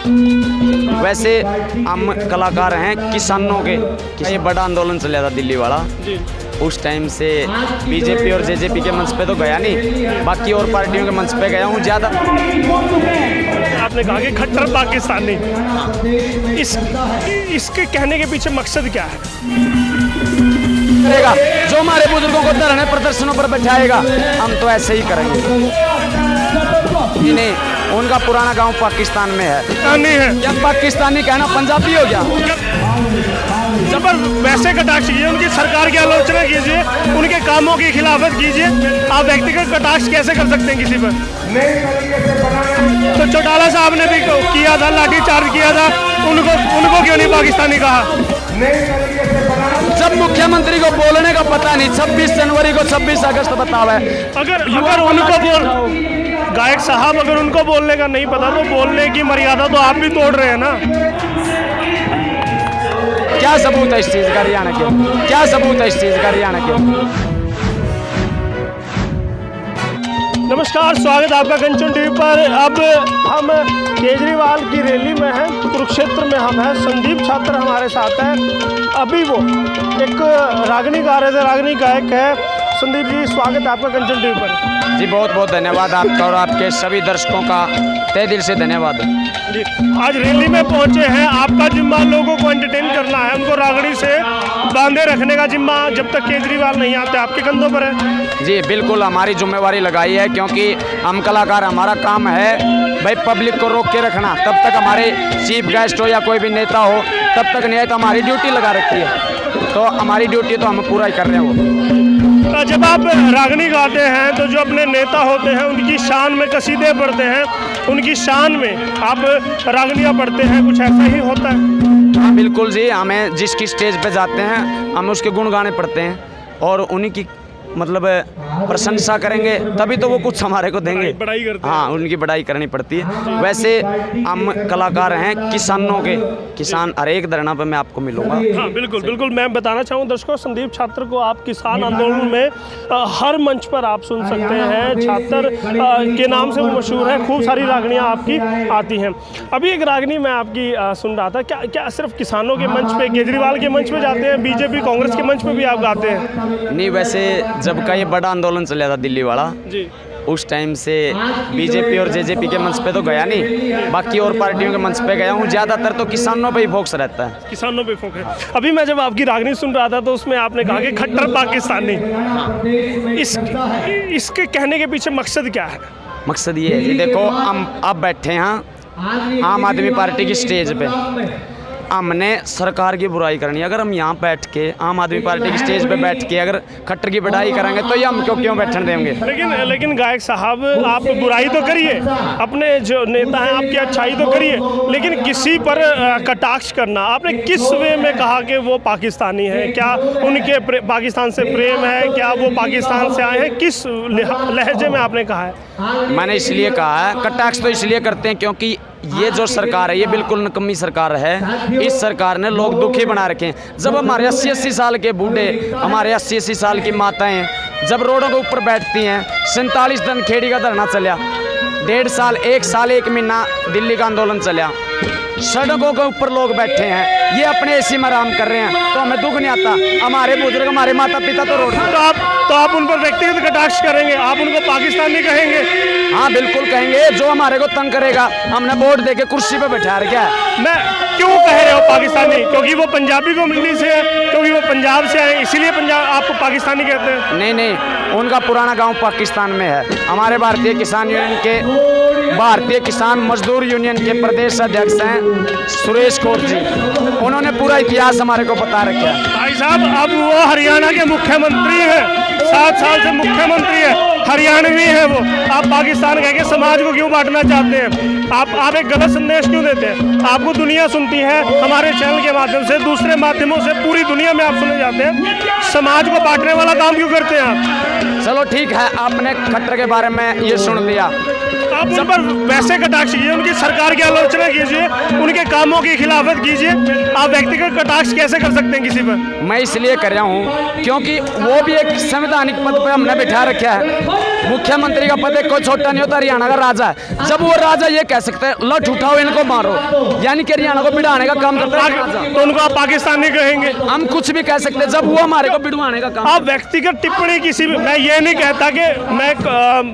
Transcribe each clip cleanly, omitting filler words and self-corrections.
वैसे हम कलाकार हैं किसानों के। ये बड़ा आंदोलन चला था दिल्ली वाला, उस टाइम से बीजेपी और जेजेपी के मंच पे तो गया नहीं, बाकी और पार्टियों के मंच पे गया हूँ ज़्यादा। आपने कहा कि खट्टर पाकिस्तानी, इसके कहने के पीछे मकसद क्या है? करेगा जो हमारे बुजुर्गों को धरने प्रदर्शनों पर बैठाएगा, हम तो ऐसे ही करेंगे। नहीं, उनका पुराना गांव पाकिस्तान में है। या पाकिस्तानी कहना पंजाबी हो गया। जबर वैसे कटाक्ष कीजिए, उनकी सरकार की आलोचना कीजिए, उनके कामों की खिलाफत कीजिए। आप व्यक्तिगत कटाक्ष कैसे कर सकते हैं किसी पर? तो चौटाला साहब ने भी किया था, लाठीचार्ज किया था, उनको क्यों नहीं पाकिस्तानी कहा? जब मुख्यमंत्री को बोलने का पता नहीं, 26 जनवरी को 26 अगस्त बतावा है। अगर उनको गायक साहब अगर उनको बोलने का नहीं पता तो बोलने की मर्यादा तो आप भी तोड़ रहे हैं ना। क्या सबूत है इस चीज का हरियाणा के? क्या सबूत है इस चीज का हरियाणा के? नमस्कार, स्वागत है आपका कंचन टीवी पर। अब हम केजरीवाल की रैली में हैं, कुरुक्षेत्र में हम हैं। संदीप छात्र हमारे साथ हैं। अभी वो एक रागनी गा रहे थे, रागनी गायक है। संदीप जी, स्वागत है आपका कंचन टीवी पर। जी बहुत बहुत धन्यवाद आपका और आपके सभी दर्शकों का तहे दिल से धन्यवाद जी। आज रैली में पहुंचे हैं, आपका जिम्मा लोगों को एंटरटेन करना है, उनको रागड़ी से बांधे रखने का जिम्मा जब तक केजरीवाल नहीं आते आपके कंधों पर है। जी बिल्कुल, हमारी जिम्मेवारी लगाई है, क्योंकि हम कलाकार, हमारा काम है भाई पब्लिक को रोक के रखना। तब तक हमारे चीफ गेस्ट हो या कोई भी नेता हो, तब तक नहीं आए तो हमारी ड्यूटी लगा रखी है, तो हमारी ड्यूटी तो हम पूरा ही कर रहे हैं। वो जब आप रागनी गाते हैं तो जो अपने नेता होते हैं उनकी शान में कसीदे पढ़ते हैं, उनकी शान में आप रागनियाँ पढ़ते हैं, कुछ ऐसा ही होता है? हाँ बिल्कुल जी, हमें जिसकी स्टेज पे जाते हैं हम उसके गुण गाने पढ़ते हैं और उन्हीं की मतलब प्रशंसा करेंगे तभी तो वो कुछ हमारे को देंगे। बढ़ाई करते हैं। हाँ, उनकी बढ़ाई करनी पड़ती है। वैसे हम कलाकार हैं किसानों के, किसान हर एक धरना पे मैं आपको मिलूंगा। हाँ बिल्कुल बिल्कुल, मैं बताना चाहूँ दर्शकों, संदीप छात्र को आप किसान आंदोलन में हर मंच पर आप सुन सकते हैं। छात्र के नाम से वो मशहूर है, खूब सारी रागनियाँ आपकी आती हैं। अभी एक रागनी मैं आपकी सुन रहा था, क्या सिर्फ किसानों के मंच पे, केजरीवाल के मंच पे जाते हैं, बीजेपी कांग्रेस के मंच पे भी आप गाते हैं? नहीं, वैसे जब का ये बड़ा आंदोलन चला था दिल्ली वाला जी, उस टाइम से बीजेपी और जेजेपी के मंच पे तो गया नहीं, बाकी और पार्टियों के मंच पे गया हूँ। ज़्यादातर तो किसानों पे ही फोकस रहता है। किसानों पे फोकस है। अभी मैं जब आपकी रागनी सुन रहा था तो उसमें आपने कहा कि खट्टर पाकिस्तानी, इसके कहने के पीछे मकसद क्या है? मकसद ये है जी, देखो हम अब बैठे हैं आम आदमी पार्टी की स्टेज पे, हमने सरकार की बुराई करनी है। अगर हम यहाँ बैठ के आम आदमी पार्टी की स्टेज पे बैठ के अगर खट्टर की बढ़ाई करेंगे तो ये हम क्यों बैठने देंगे? लेकिन गायक साहब, आप बुराई तो करिए, अपने जो नेता हैं आपकी अच्छाई तो करिए, लेकिन किसी पर कटाक्ष करना, आपने किस वे में कहा कि वो पाकिस्तानी है? क्या उनके पाकिस्तान से प्रेम है? क्या वो पाकिस्तान से आए हैं? किस लहजे में आपने कहा है? मैंने इसलिए कहा है, कटाक्ष तो इसलिए करते हैं क्योंकि ये जो सरकार है ये बिल्कुल निकम्मी सरकार है। इस सरकार ने लोग दुखी बना रखे हैं। जब हमारे 80-80 साल के बूढ़े, हमारे 80-80 साल की माताएं जब रोडों के ऊपर बैठती हैं, 47 दिन खेड़ी का धरना चला, 1.5 साल 1 साल 1 महीना दिल्ली का आंदोलन चला, सड़कों के ऊपर लोग बैठे हैं, ये अपने एसी में आराम कर रहे हैं, तो हमें दुख नहीं आता। हमारे बुजुर्ग, हमारे माता पिता तो रोड तो आप उन पर व्यक्तिगत कटाक्ष करेंगे, आप उनको पाकिस्तानी कहेंगे? हाँ बिल्कुल कहेंगे, जो हमारे को तंग करेगा। हमने वोट देके कुर्सी पे बैठा रखा है। मैं क्यों कह रहे हो पाकिस्तानी? क्योंकि वो पंजाबी कम्युनिटी से है, क्योंकि वो पंजाब से आए, इसीलिए पंजाब आपको पाकिस्तानी कहते हैं? नहीं, उनका पुराना गांव पाकिस्तान में है। हमारे भारतीय किसान मजदूर यूनियन के प्रदेश अध्यक्ष हैं सुरेश कौर जी, उन्होंने पूरा इतिहास हमारे को बता रखा है। भाई साहब, अब वो हरियाणा के मुख्यमंत्री हैं, 7 साल से मुख्यमंत्री है, हरियाणवी है वो। आप पाकिस्तान कह के समाज को क्यों बांटना चाहते हैं? आप एक गलत संदेश क्यों देते हैं? आपको दुनिया सुनती है हमारे चैनल के माध्यम से, दूसरे माध्यमों से पूरी दुनिया में आप सुने जाते हैं। समाज को बांटने वाला काम क्यों करते हैं आप? चलो ठीक है, आपने खट्टर के बारे में ये सुन लिया। आप उन पर वैसे कटाक्ष कीजिए, उनकी सरकार की आलोचना कीजिए, उनके कामों की खिलाफत कीजिए। आप व्यक्तिगत कटाक्ष कैसे कर सकते हैं किसी पर? मैं इसलिए कर रहा हूँ क्योंकि वो भी एक संवैधानिक पद पर हमने बिठा रखा है। मुख्यमंत्री का पद कोई छोटा नहीं होता, हरियाणा का राजा है। जब वो राजा ये कह सकते हैं लठ उठाओ इनको मारो, यानी कि हरियाणा को बिड़ाने का काम करता है राजा, तो उनको आप पाकिस्तानी कहेंगे? हम कुछ भी कह सकते हैं जब वो हमारे को बिड़वाने का काम। आप व्यक्तिगत टिप्पणी किसी भी, मैं ये नहीं कहता कि मैं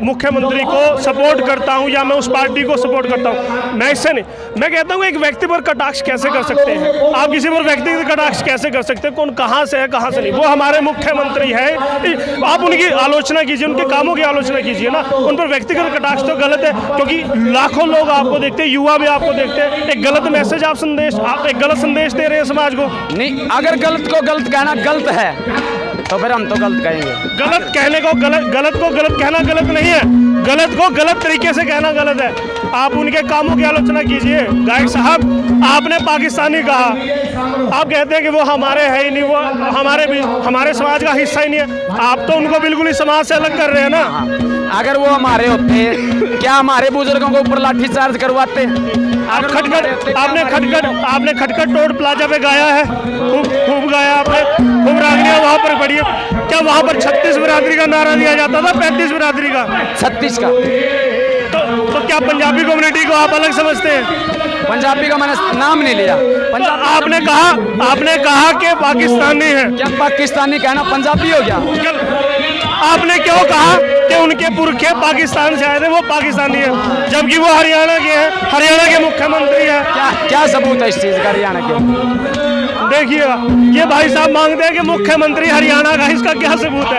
मुख्यमंत्री को सपोर्ट करता हूं या मैं उस पार्टी को सपोर्ट करता हूं, मैं इससे नहीं, मैं कहता हूं एक व्यक्ति पर कटाक्ष कैसे कर सकते हैं आप? किसी पर व्यक्तिगत कटाक्ष कैसे कर सकते हैं? कौन कहां से है कहां से नहीं? वो हमारे मुख्यमंत्री है, आप उनकी आलोचना कीजिए, उनके कामों की आलोचना कीजिए ना, उन पर व्यक्तिगत कटाक्ष तो गलत है, क्योंकि लाखों लोग आपको देखते हैं, युवा भी आपको देखते हैं। एक गलत मैसेज आप एक गलत संदेश दे रहे हैं समाज को। नहीं, अगर गलत को गलत कहना गलत है तो फिर हम तो गलत कहेंगे। गलत कहने को गलत को गलत कहना गलत नहीं है, गलत को गलत तरीके से कहना गलत है। आप उनके कामों की आलोचना कीजिए। गायक साहब, आपने पाकिस्तानी कहा, आप कहते हैं कि वो हमारे है ही नहीं, वो हमारे समाज का हिस्सा ही नहीं है। आप तो उनको बिल्कुल ही समाज से अलग कर रहे हैं ना। अगर वो हमारे होते क्या हमारे बुजुर्गों को ऊपर लाठी चार्ज करवाते? आपने खटखट रोड प्लाजा पे गाया है, खूब गाया आपने, खूब रागनियां वहाँ पर पड़ी है। क्या वहाँ पर 36 बिरादरी का नारा दिया जाता था? 35 बिरादरी का, 36 का। तो क्या पंजाबी कम्युनिटी को आप अलग समझते हैं? पंजाबी का मैंने नाम नहीं लिया। आपने कहा कि पाकिस्तानी है, क्या पाकिस्तानी कहना पंजाबी हो गया? आपने क्यों कहा कि उनके पुरखे पाकिस्तान से आए थे, वो पाकिस्तानी है, जबकि वो हरियाणा के हैं, हरियाणा के मुख्यमंत्री हैं? क्या सबूत है इस चीज का हरियाणा के? देखिएगा, ये भाई साहब मांगते हैं कि मुख्यमंत्री हरियाणा का, इसका क्या सबूत है?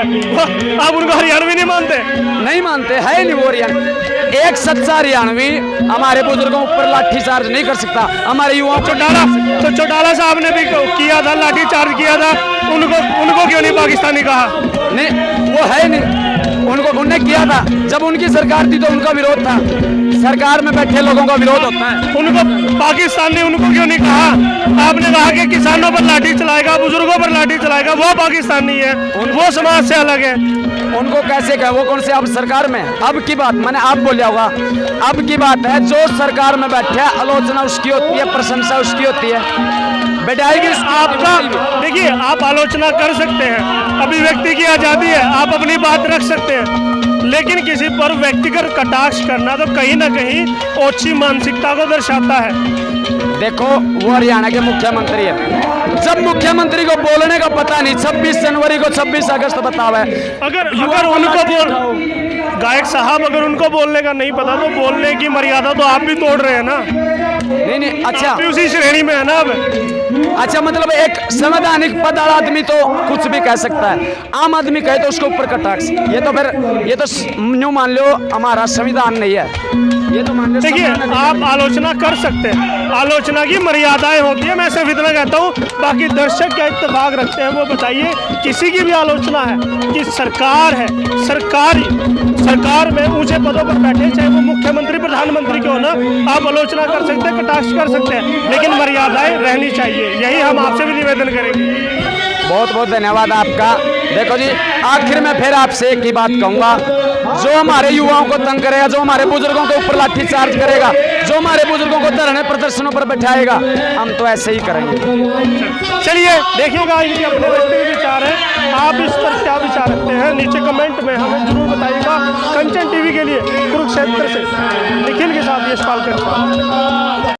आप उनको हरियाणवी नहीं मानते? नहीं मानते, है नहीं वो हरियाणा। एक सच्चा हरियाणवी हमारे बुजुर्गों ऊपर लाठी चार्ज नहीं कर सकता, हमारे युवाओं को तो चौटाला साहब ने भी किया था, लाठी चार्ज किया था, उनको क्यों नहीं पाकिस्तानी कहा? नहीं, वो है नहीं, उनने किया था। जब उनकी सरकार थी तो उनका विरोध था, सरकार में बैठे लोगों का विरोध होता है। उनको पाकिस्तानी उनको क्यों नहीं कहा? आपने कहा कि किसानों पर लाठी चलाएगा, बुजुर्गों पर लाठी चलाएगा, वो पाकिस्तानी है, वो समाज से अलग है। उनको कैसे कहे? वो कौन से अब सरकार में? अब की बात मैंने आप बोलिया होगा, अब की बात है, जो सरकार में बैठे आलोचना उसकी होती है, प्रशंसा उसकी होती है, बैठाएगी आपका। देखिए, आप आलोचना कर सकते हैं, अभिव्यक्ति की आज़ादी है, आप अपनी बात रख सकते हैं, लेकिन किसी पर व्यक्तिगत कटाक्ष करना तो कहीं ना कहीं ओछी मानसिकता को दर्शाता है। देखो, वो हरियाणा के मुख्यमंत्री है, जब मुख्यमंत्री को बोलने का पता नहीं, 26 जनवरी को 26 अगस्त बतावा है। अगर उनको गायक साहब, अगर उनको बोलने का नहीं पता तो बोलने की मर्यादा तो आप भी तोड़ रहे हैं ना। नहीं, अच्छा, आप भी उसी श्रेणी में है ना अब। अच्छा, मतलब एक संवैधानिक पद वाला आदमी तो कुछ भी कह सकता है, आम आदमी कहे तो उसके ऊपर कटाक्ष, ये तो यूं मान लो हमारा संविधान नहीं है, ये तो मान लो। देखिए, आप आलोचना कर सकते हैं, आलोचना की मर्यादाएं होती है, मैं सिर्फ इतना कहता हूँ। बाकी दर्शक क्या इत्तेफाक रखते हैं वो बताइए। किसी की भी आलोचना है कि सरकार है, सरकार में ऊंचे पदों पर बैठे, चाहे वो मुख्यमंत्री प्रधानमंत्री क्यों ना, आप आलोचना कर सकते हैं, कटाक्ष कर सकते हैं, लेकिन मर्यादाएं रहनी चाहिए, यही हम आपसे भी निवेदन करेंगे। बहुत बहुत धन्यवाद आपका। देखो जी, आखिर में फिर आपसे एक ही बात कहूँगा, जो हमारे युवाओं को तंग करेगा, जो हमारे बुजुर्गों के ऊपर लाठी चार्ज करेगा, जो हमारे बुजुर्गों को धरने प्रदर्शनों पर बैठाएगा, हम तो ऐसे ही करेंगे। चलिए देखिएगा, इनके अपने व्यक्तिगत विचार हैं, आप इस पर क्या विचार रखते हैं नीचे कमेंट में हमें जरूर बताइएगा। कंचन टीवी के लिए कुरुक्षेत्र से निखिल के साथ यशपाल कर।